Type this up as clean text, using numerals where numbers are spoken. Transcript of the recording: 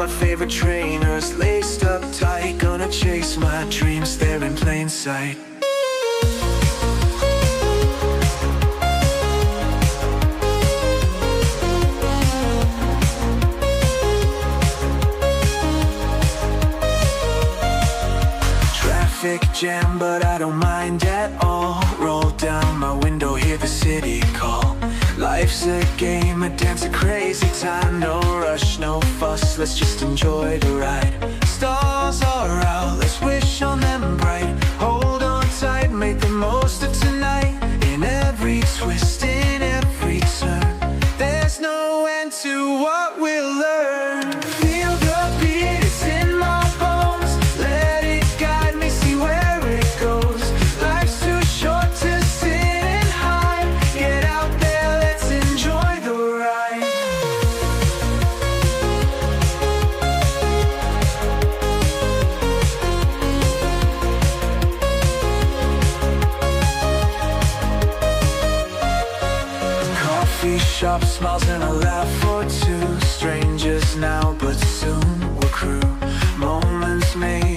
favorite trainers, laced up tight. Gonna chase my dreams, they're in plain sight. Traffic jam, but I don't mind at all. Roll down my window, hear the city call. Life's a game, a dance, a crazy time. No rush, no fuss, let's just enjoy the ride. Stars are out, let's wish on them bright. Hold on tight, make the most of tonight. In every twist, in every turn, there's no end to what we'll learn. Feel the beat, it's in my bones. Let it guide me, see where it goes. Life's too short to sit and hide. Get out there, let's enjoy the ride. Coffee shop, smiles and a laugh or two. Strangers now, but soon we'll crew. Moments made